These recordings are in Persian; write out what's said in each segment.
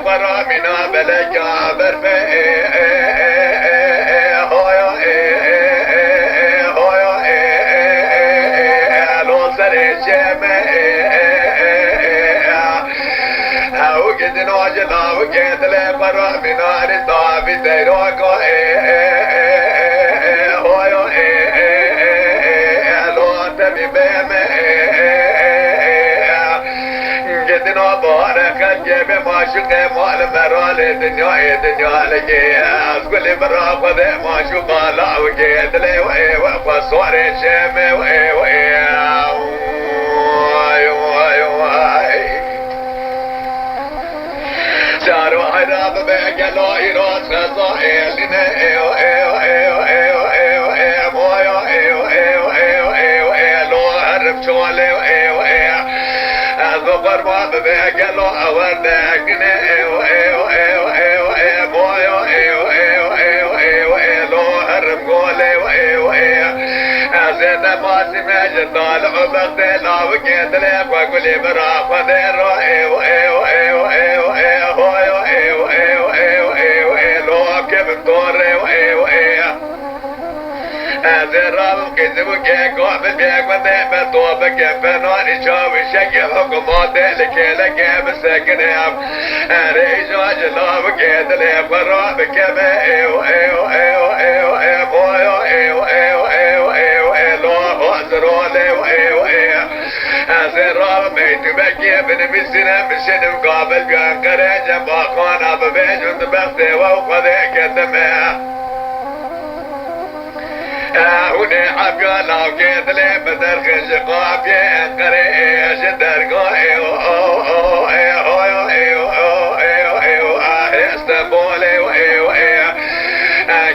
برامنا بلقى برفع وقد نوجنا وقد لي برا من نار طافي تيروكو هويو لو تبي بيمي قد نوبارك الجيب ما شقي مال مرالي دنيا لقي اسقلي برا خذي ما شقا لا وقد لي وصوري شمي شارو حراب بقلو إيروس خزائل لو عرف شوالي ذكر باب بقلو أوردك لو عرف قولي زيد ماسي ماجر طالع بغتلا وقيت لك وقولي براق وديرو زراب كذب وكيكو بالبيك وذيب طوبك فنوني شاوي شقي حكومات لك بسكنهم ريجو جلاب وكيد لي فروح بكبه زراب ميت بكي بن مسنا مشن مقابل بيانقري جنبا خانا ببيج وندبختي وخذي كدمه هوني عبيا لو كيد لي بدرخش قابي قريش درقائي استنبولي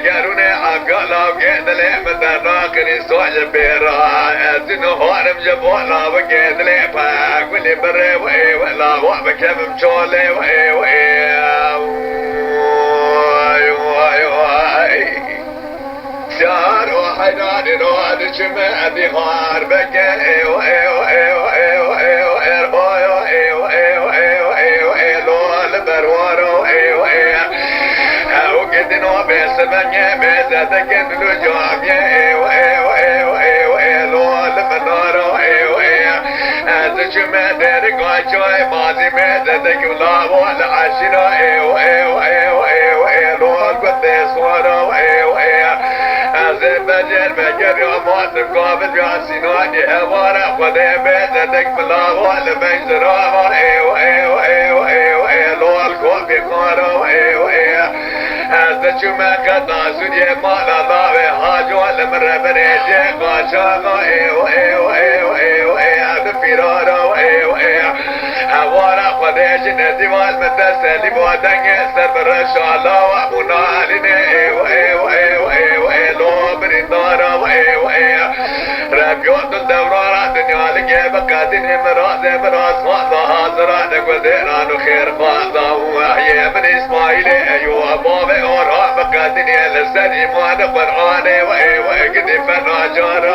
قالوني عبيا لو كيد لي بدرخني سوج بيرا ازنو هارم جبولا وكيد لي فاق ولي بري ولا وعبك بمشولي شار وحيدان نواد شمع ذهار بكي وقد نوبي سبني بيزتك النجوم لو المنار تشمع ديرك وشوي ماضي بيزتك ولا ولا عشنا لو القدس ورا بجر بجر يا موت قابل يا سناني هوارا خذي بيتك بلا ولا بنجرا لو الكوب يقارا هذا شو ما كنا سودي مالا لاوي حاجو لمر بريجي قاشا بفيرارا هوارا خذي جنتي والمتسلي بودني سبر شالا ومنالني بريدارا رابيوت الدورة دنيا لقي بقاتني مراس خاضة حاضرة وذيران وخير خاضة وحيا من إسماعيلي أيوة بابي أورا بقاتني لساني ما نقرآني وقدي فناجار